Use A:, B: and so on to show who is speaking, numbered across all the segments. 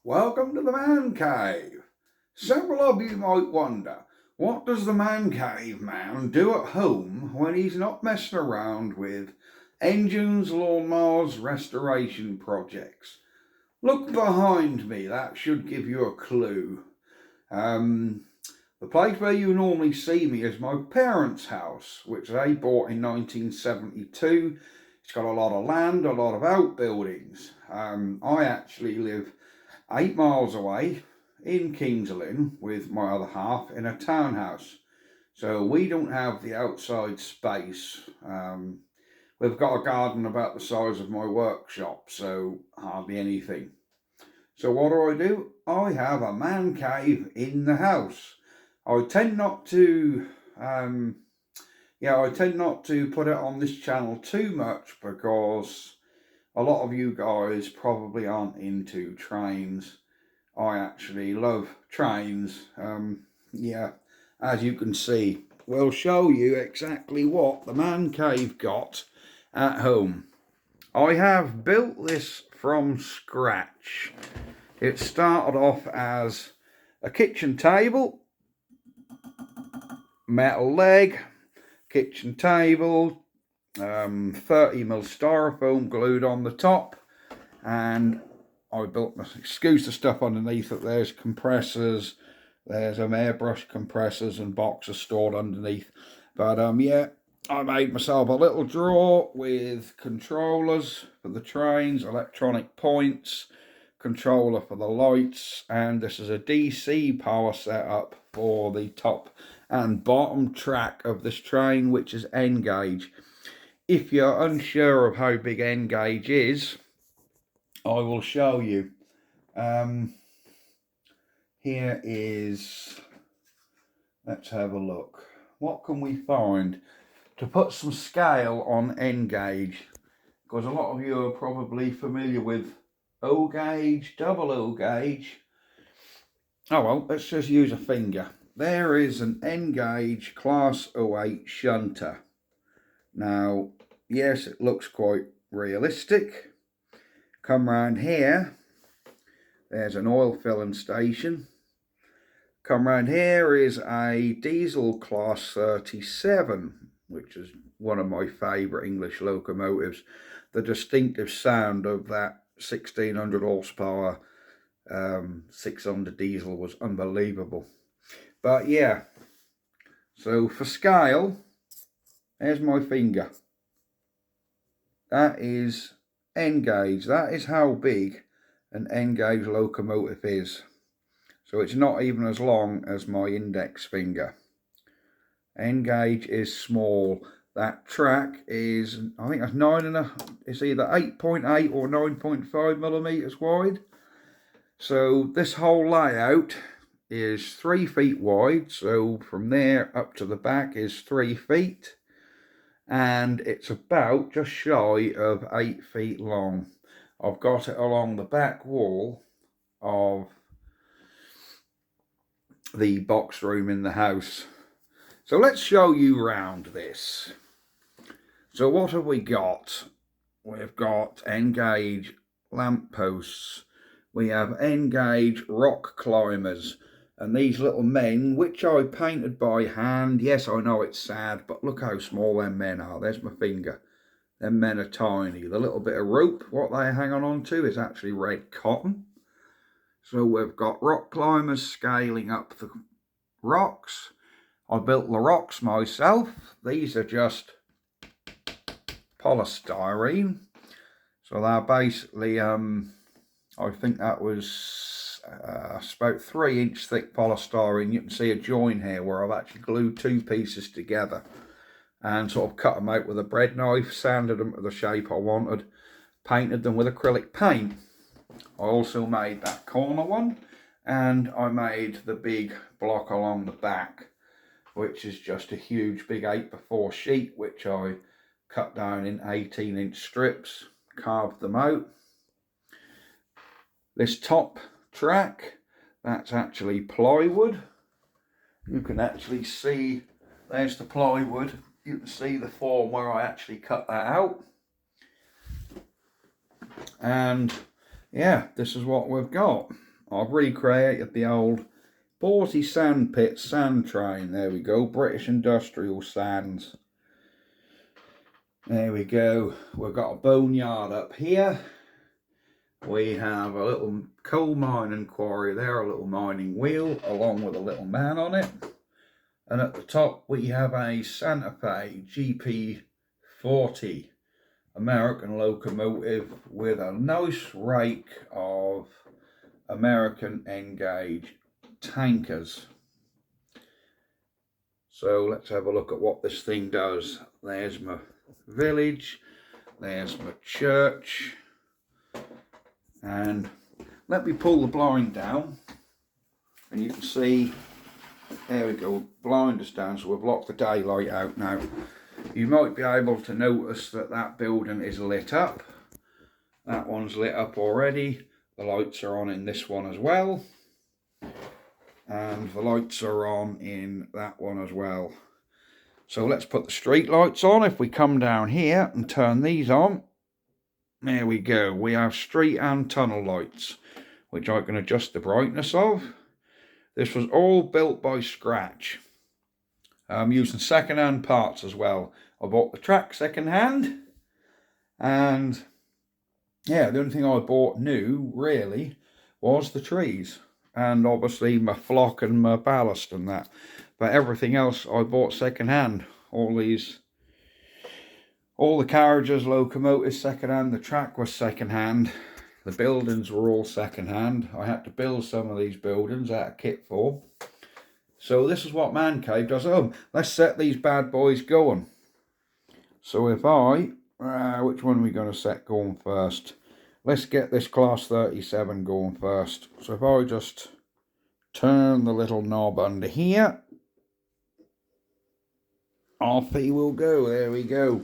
A: Welcome to the Man Cave. Several of you might wonder, what does the Man Cave man do at home when he's not messing around with engines, lawnmowers, restoration projects? Look behind me, that should give you a clue. The place where you normally see me is my parents' house, which they bought in 1972. It's got a lot of land, a lot of outbuildings. I actually live 8 miles away in Kings Lynn with my other half in a townhouse. So we don't have the outside space. We've got a garden about the size of my workshop, so hardly anything. So what do? I have a man cave in the house. I tend not to put it on this channel too much because a lot of you guys probably aren't into trains. I actually love trains. As you can see, we'll show you exactly what the man cave got at home. I have built this from scratch. It started off as a kitchen table, metal leg, kitchen table, 30mm styrofoam glued on the top, and I built, excuse the stuff underneath it, there's compressors, there's airbrush compressors and boxes stored underneath. But I made myself a little drawer with controllers for the trains, electronic points, controller for the lights, and this is a DC power setup for the top and bottom track of this train, which is N gauge. If you're unsure of how big N gauge is, I will show you. Here is, let's have a look. What can we find to put some scale on N gauge? Because a lot of you are probably familiar with O gauge, double O gauge. Oh well, let's just use a finger. There is an N gauge class 08 shunter. Now, yes, it looks quite realistic. Come round here, there's an oil filling station. Come round here is a diesel class 37, which is one of my favourite English locomotives. The distinctive sound of that 1600 horsepower 600 diesel was unbelievable. But yeah, so for scale, there's my finger. That is N gauge. That is how big an N gauge locomotive is. So it's not even as long as my index finger. N gauge is small. That track is, I think that's it's either 8.8 or 9.5 millimeters wide. So this whole layout is 3 feet wide. So from there up to the back is 3 feet. And it's about just shy of 8 feet long. I've got it along the back wall of the box room in the house. So let's show you around this. So what have we got? We've got N gauge lamp posts. We have N gauge rock climbers. And these little men, which I painted by hand. Yes, I know it's sad, but look how small them men are. There's my finger. Them men are tiny. The little bit of rope, what they're hanging on to, is actually red cotton. So we've got rock climbers scaling up the rocks. I built the rocks myself. These are just polystyrene. So they're basically, I think that was about 3-inch thick polystyrene. You can see a join here where I've actually glued 2 pieces together and sort of cut them out with a bread knife, sanded them to the shape I wanted, painted them with acrylic paint. I also made that corner one, and I made the big block along the back, which is just a huge big 8x4 sheet, which I cut down in 18-inch strips, carved them out. This top track, that's actually plywood. You can actually see, there's the plywood. You can see the form where I actually cut that out. And yeah, this is what we've got. I've recreated the old Borsey Sandpit sand train. There we go, British Industrial Sands. There we go. We've got a boneyard up here. We have a little coal mining quarry there, a little mining wheel, along with a little man on it. And at the top we have a Santa Fe GP40 American locomotive with a nice rake of American N-gauge tankers. So let's have a look at what this thing does. There's my village, there's my church, and let me pull the blind down and you can see, there we go, blind is down, so we've blocked the daylight out now. You might be able to notice that that building is lit up. That one's lit up already. The lights are on in this one as well. And the lights are on in that one as well. So let's put the street lights on. If we come down here and turn these on, there we go. We have street and tunnel lights, which I can adjust the brightness of. This was all built by scratch. I'm using second-hand parts as well. I bought the track second-hand, and yeah, the only thing I bought new really was the trees, and obviously my flock and my ballast and that. But everything else I bought second-hand. All the carriages, locomotives second-hand. The track was second-hand. The buildings were all second-hand. I had to build some of these buildings out of kit form. So this is what Mancave does at home. Let's set these bad boys going. So if which one are we going to set going first? Let's get this class 37 going first. So if I just turn the little knob under here, off he will go. There we go.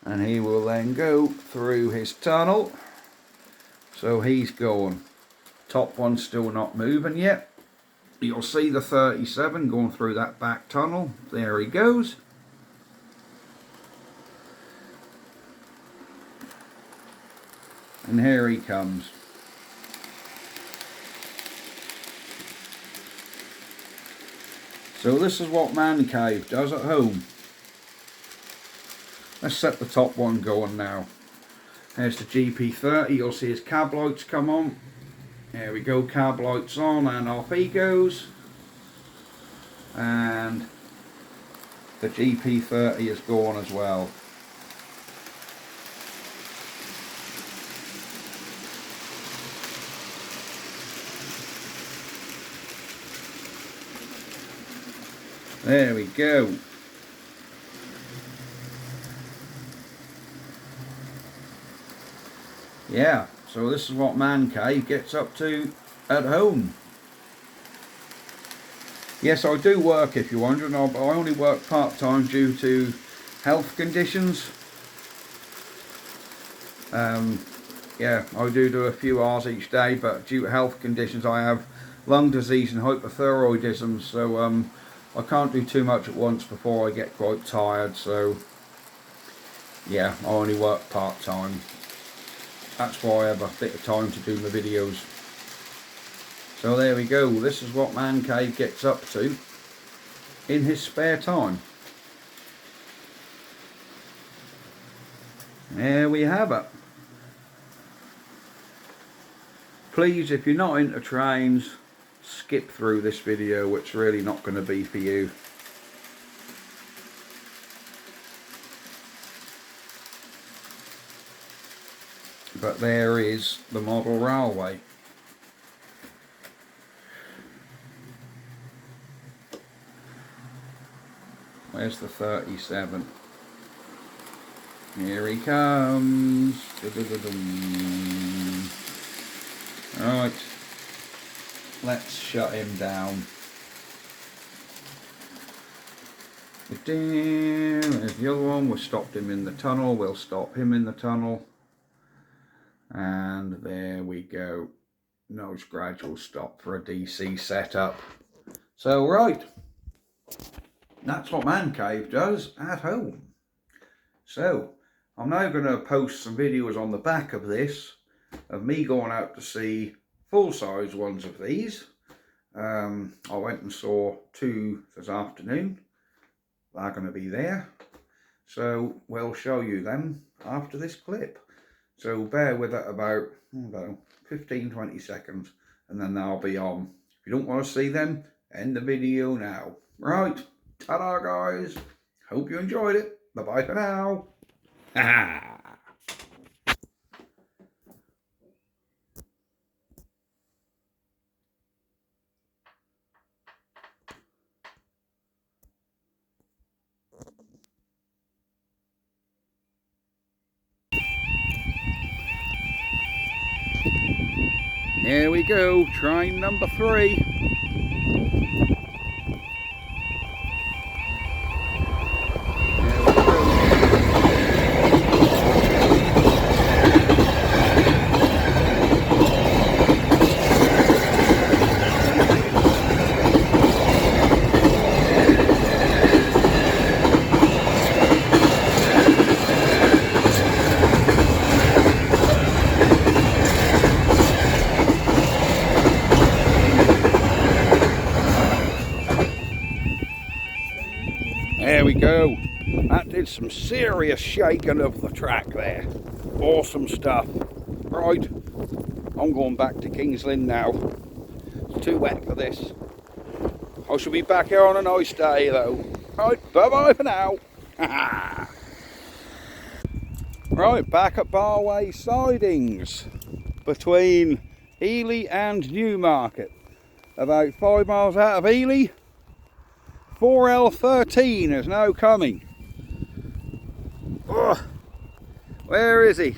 A: And he will then go through his tunnel. So he's going. Top one's still not moving yet. You'll see the 37 going through that back tunnel. There he goes. And here he comes. So this is what Mancave does at home. Let's set the top one going now. There's the GP30. You'll see his cab lights come on. There we go, cab lights on, and off he goes. And the GP30 is going as well. There we go. Yeah, so this is what Mancave gets up to at home. Yes, I do work, if you're wondering. I only work part-time due to health conditions. Yeah, I do a few hours each day, but due to health conditions I have lung disease and hypothyroidism, so I can't do too much at once before I get quite tired, so yeah, I only work part-time. That's why I have a bit of time to do my videos. So there we go, this is what Mancave gets up to in his spare time. There we have it. Please, if you're not into trains, skip through this video. It's really not going to be for you. But there is the model railway. Where's the 37? Here he comes. Right, let's shut him down. There's the other one. We stopped him in the tunnel. We'll stop him in the tunnel. And there we go. Nice gradual stop for a DC setup. So right, that's what Mancave does at home. So I'm now going to post some videos on the back of this of me going out to see full-size ones of these. I went and saw 2 this afternoon. They're going to be there, so we'll show you them after this clip. So bear with it about, I don't know, 15-20 seconds, and then they'll be on. If you don't want to see them, end the video now. Right, ta-da guys, hope you enjoyed it. Bye bye for now. Here we go, train number 3. There we go. That did some serious shaking of the track there. Awesome stuff. Right, I'm going back to King's Lynn now. It's too wet for this. I shall be back here on a nice day though. Right, bye bye for now. Right, back at Barway Sidings between Ely and Newmarket. About 5 miles out of Ely. 4L13 is now coming. Ugh. Where is he?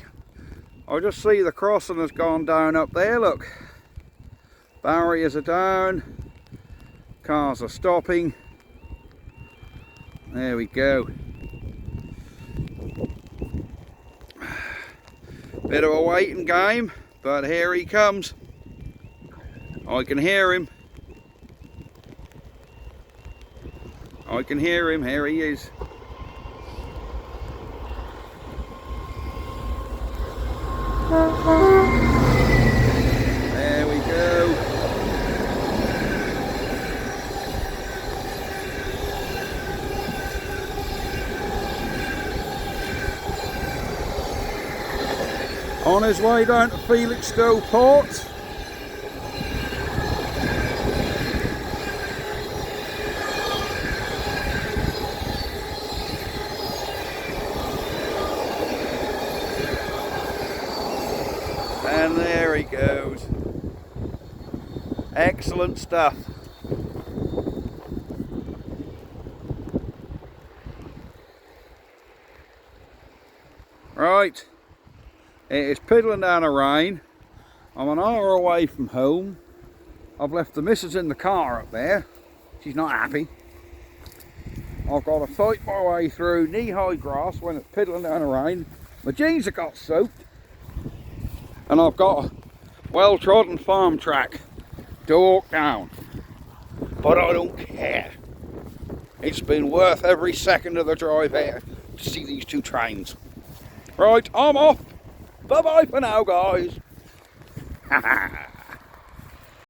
A: I just see the crossing has gone down up there, look. Barriers are down. Cars are stopping. There we go. Bit of a waiting game, but here he comes. I can hear him. I can hear him, here he is. There we go. On his way down to Felixstowe Port. And there he goes. Excellent stuff. Right, it is piddling down a rain. I'm an hour away from home. I've left the missus in the car up there. She's not happy. I've got to fight my way through knee-high grass when it's piddling down a rain. My jeans have got soaked. And I've got a well-trodden farm track to walk down. But I don't care. It's been worth every second of the drive here to see these 2 trains. Right, I'm off. Bye-bye for now, guys.